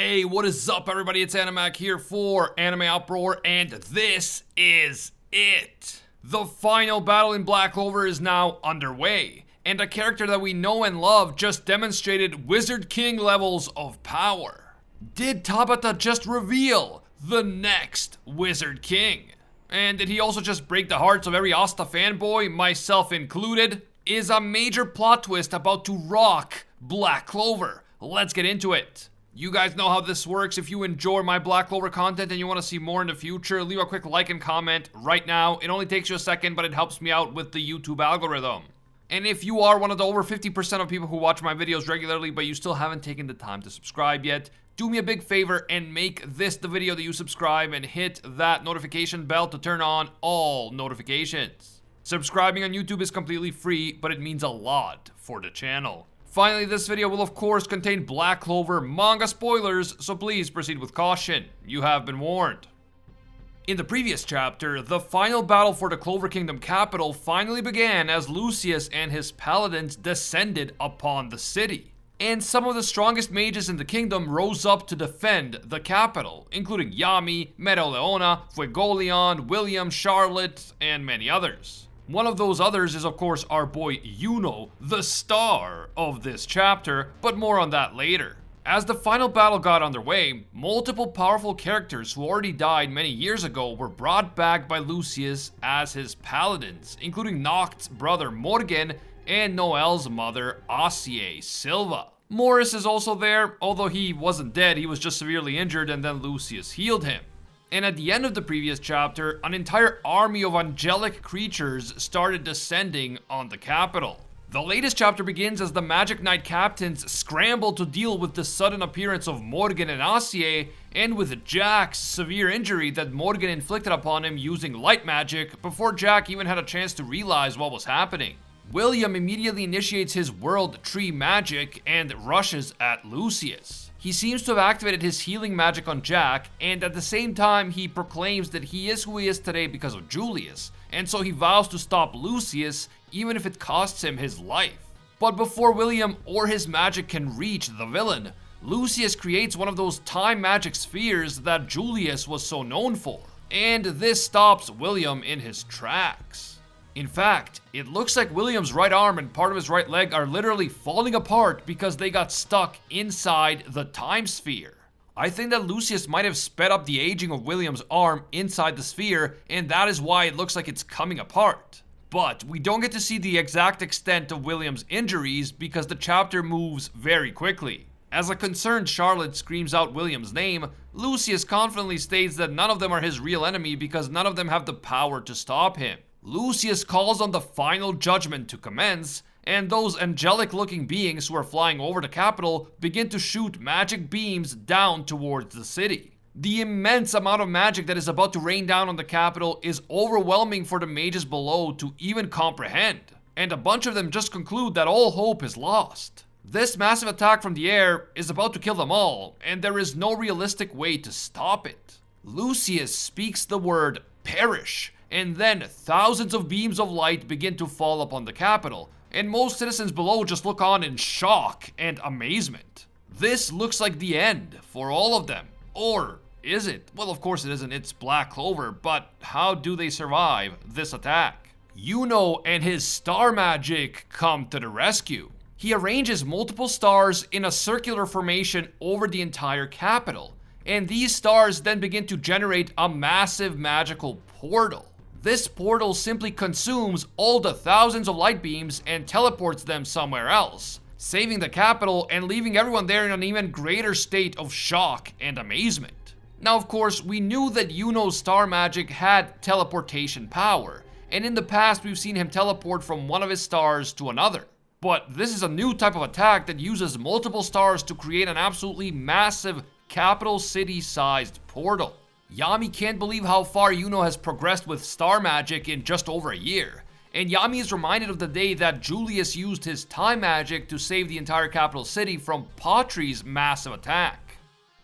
Hey, what is up everybody? It's Animac here for Anime Uproar, and this is it. The final battle in Black Clover is now underway, and a character that we know and love just demonstrated Wizard King levels of power. Did Tabata just reveal the next Wizard King? And did he also just break the hearts of every Asta fanboy, myself included? Is a major plot twist about to rock Black Clover? Let's get into it. You guys know how this works. If you enjoy my Black Clover content and you want to see more in the future, leave a quick like and comment right now. It only takes you a second, but it helps me out with the YouTube algorithm. And if you are one of the over 50% of people who watch my videos regularly, but you still haven't taken the time to subscribe yet, do me a big favor and make this the video that you subscribe and hit that notification bell to turn on all notifications. Subscribing on YouTube is completely free, but it means a lot for the channel. Finally, this video will of course contain Black Clover manga spoilers, so please proceed with caution. You have been warned. In the previous chapter, the final battle for the Clover Kingdom capital finally began as Lucius and his paladins descended upon the city. And some of the strongest mages in the kingdom rose up to defend the capital, including Yami, Mereoleona, Fuegoleon, William, Charlotte, and many others. One of those others is of course our boy Yuno, the star of this chapter, but more on that later. As the final battle got underway, multiple powerful characters who already died many years ago were brought back by Lucius as his paladins, including Noct's brother Morgan and Noel's mother Asie Silva. Morris is also there, although he wasn't dead, he was just severely injured and then Lucius healed him. And at the end of the previous chapter, an entire army of angelic creatures started descending on the capital. The latest chapter begins as the Magic Knight captains scramble to deal with the sudden appearance of Morgan and Asie, and with Jack's severe injury that Morgan inflicted upon him using light magic before Jack even had a chance to realize what was happening. William immediately initiates his World Tree magic and rushes at Lucius. He seems to have activated his healing magic on Jack, and at the same time he proclaims that he is who he is today because of Julius, and so he vows to stop Lucius even if it costs him his life. But before William or his magic can reach the villain, Lucius creates one of those time magic spheres that Julius was so known for, and this stops William in his tracks. In fact, it looks like William's right arm and part of his right leg are literally falling apart because they got stuck inside the time sphere. I think that Lucius might have sped up the aging of William's arm inside the sphere, and that is why it looks like it's coming apart. But we don't get to see the exact extent of William's injuries because the chapter moves very quickly. As a concerned Charlotte screams out William's name, Lucius confidently states that none of them are his real enemy because none of them have the power to stop him. Lucius calls on the final judgment to commence, and those angelic-looking beings who are flying over the capital begin to shoot magic beams down towards the city. The immense amount of magic that is about to rain down on the capital is overwhelming for the mages below to even comprehend, and a bunch of them just conclude that all hope is lost. This massive attack from the air is about to kill them all, and there is no realistic way to stop it. Lucius speaks the word perish, and then thousands of beams of light begin to fall upon the capital, and most citizens below just look on in shock and amazement. This looks like the end for all of them. Or is it? Well, of course it isn't, it's Black Clover, but how do they survive this attack? Yuno and his star magic come to the rescue. He arranges multiple stars in a circular formation over the entire capital, and these stars then begin to generate a massive magical portal. This portal simply consumes all the thousands of light beams and teleports them somewhere else, saving the capital and leaving everyone there in an even greater state of shock and amazement. Now, of course, we knew that Yuno's star magic had teleportation power, and in the past we've seen him teleport from one of his stars to another. But this is a new type of attack that uses multiple stars to create an absolutely massive capital city-sized portal. Yami can't believe how far Yuno has progressed with star magic in just over a year, and Yami is reminded of the day that Julius used his time magic to save the entire capital city from Patri's massive attack.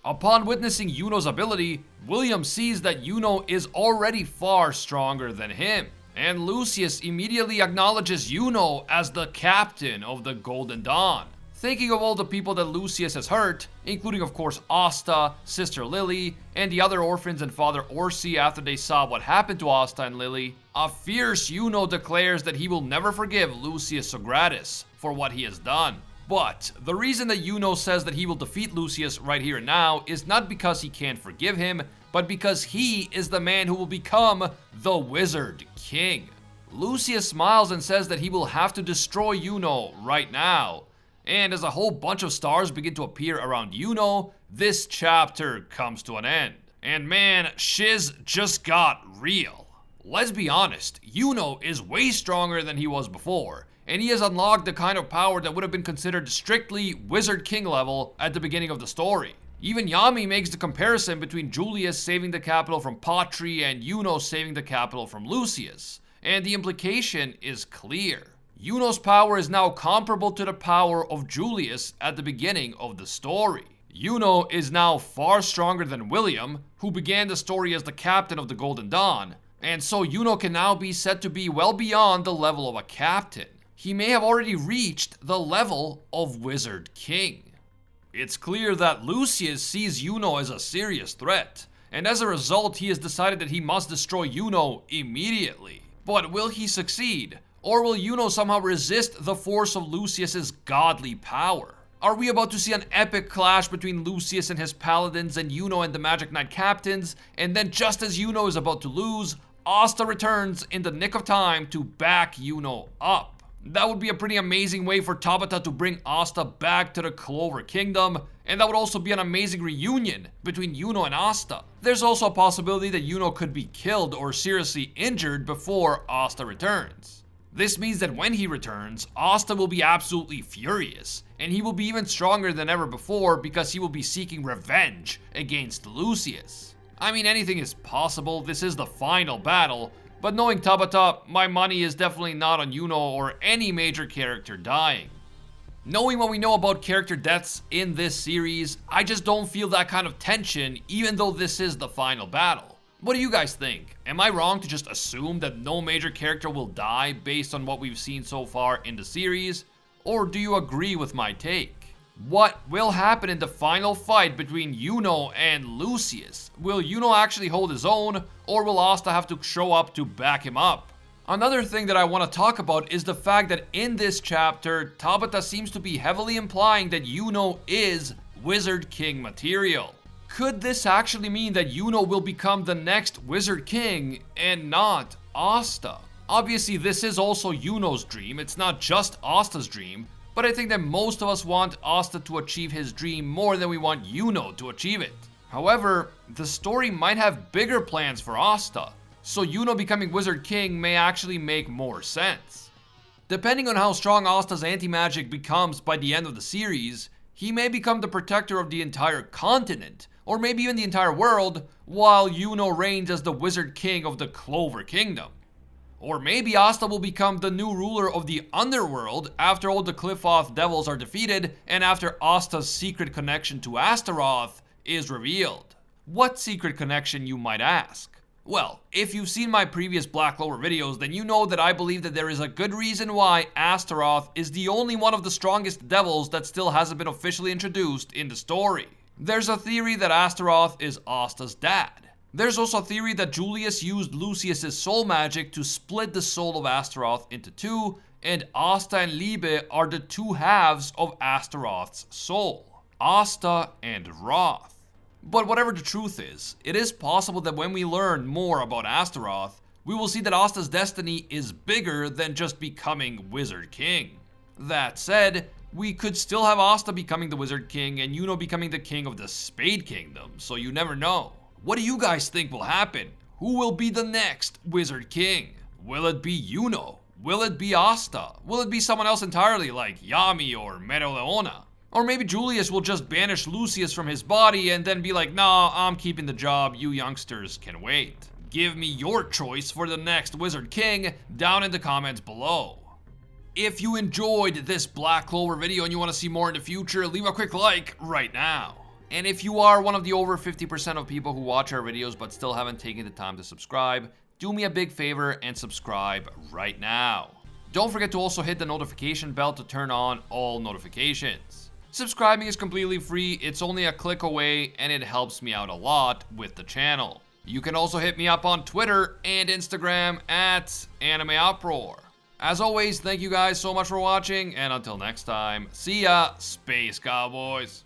Upon witnessing Yuno's ability, William sees that Yuno is already far stronger than him, and Lucius immediately acknowledges Yuno as the captain of the Golden Dawn. Thinking of all the people that Lucius has hurt, including of course Asta, Sister Lily, and the other orphans and Father Orsi after they saw what happened to Asta and Lily, a fierce Yuno declares that he will never forgive Lucius Sogratis for what he has done. But the reason that Yuno says that he will defeat Lucius right here and now is not because he can't forgive him, but because he is the man who will become the Wizard King. Lucius smiles and says that he will have to destroy Yuno right now. And as a whole bunch of stars begin to appear around Yuno, this chapter comes to an end. And man, shiz just got real. Let's be honest, Yuno is way stronger than he was before, and he has unlocked the kind of power that would have been considered strictly Wizard King level at the beginning of the story. Even Yami makes the comparison between Julius saving the capital from Patri and Yuno saving the capital from Lucius, and the implication is clear. Yuno's power is now comparable to the power of Julius at the beginning of the story. Yuno is now far stronger than William, who began the story as the captain of the Golden Dawn, and so Yuno can now be said to be well beyond the level of a captain. He may have already reached the level of Wizard King. It's clear that Lucius sees Yuno as a serious threat, and as a result he has decided that he must destroy Yuno immediately. But will he succeed? Or will Yuno somehow resist the force of Lucius's godly power? Are we about to see an epic clash between Lucius and his paladins and Yuno and the Magic Knight captains, and then just as Yuno is about to lose, Asta returns in the nick of time to back Yuno up? That would be a pretty amazing way for Tabata to bring Asta back to the Clover Kingdom, and that would also be an amazing reunion between Yuno and Asta. There's also a possibility that Yuno could be killed or seriously injured before Asta returns. This means that when he returns, Asta will be absolutely furious, and he will be even stronger than ever before because he will be seeking revenge against Lucius. I mean, anything is possible, this is the final battle, but knowing Tabata, my money is definitely not on Yuno or any major character dying. Knowing what we know about character deaths in this series, I just don't feel that kind of tension even though this is the final battle. What do you guys think? Am I wrong to just assume that no major character will die based on what we've seen so far in the series? Or do you agree with my take? What will happen in the final fight between Yuno and Lucius? Will Yuno actually hold his own, or will Asta have to show up to back him up? Another thing that I want to talk about is the fact that in this chapter, Tabata seems to be heavily implying that Yuno is Wizard King material. Could this actually mean that Yuno will become the next Wizard King and not Asta? Obviously, this is also Yuno's dream, it's not just Asta's dream, but I think that most of us want Asta to achieve his dream more than we want Yuno to achieve it. However, the story might have bigger plans for Asta, so Yuno becoming Wizard King may actually make more sense. Depending on how strong Asta's anti-magic becomes by the end of the series, he may become the protector of the entire continent, or maybe even the entire world, while Yuno reigns as the Wizard King of the Clover Kingdom. Or maybe Asta will become the new ruler of the underworld after all the Qliphoth devils are defeated and after Asta's secret connection to Astaroth is revealed. What secret connection, you might ask? Well, if you've seen my previous Black Clover videos, then you know that I believe that there is a good reason why Astaroth is the only one of the strongest devils that still hasn't been officially introduced in the story. There's a theory that Astaroth is Asta's dad. There's also a theory that Julius used Lucius's soul magic to split the soul of Astaroth into two, and Asta and Liebe are the two halves of Astaroth's soul, Asta and Roth. But whatever the truth is, it is possible that when we learn more about Astaroth, we will see that Asta's destiny is bigger than just becoming Wizard King. That said, we could still have Asta becoming the Wizard King and Yuno becoming the king of the Spade Kingdom, so you never know. What do you guys think will happen? Who will be the next Wizard King? Will it be Yuno? Will it be Asta? Will it be someone else entirely like Yami or Mereoleona? Or maybe Julius will just banish Lucius from his body and then be like, nah, I'm keeping the job, you youngsters can wait. Give me your choice for the next Wizard King down in the comments below. If you enjoyed this Black Clover video and you want to see more in the future, leave a quick like right now. And if you are one of the over 50% of people who watch our videos but still haven't taken the time to subscribe, do me a big favor and subscribe right now. Don't forget to also hit the notification bell to turn on all notifications. Subscribing is completely free, it's only a click away, and it helps me out a lot with the channel. You can also hit me up on Twitter and Instagram at Anime Uproar. As always, thank you guys so much for watching, and until next time, see ya, Space Cowboys.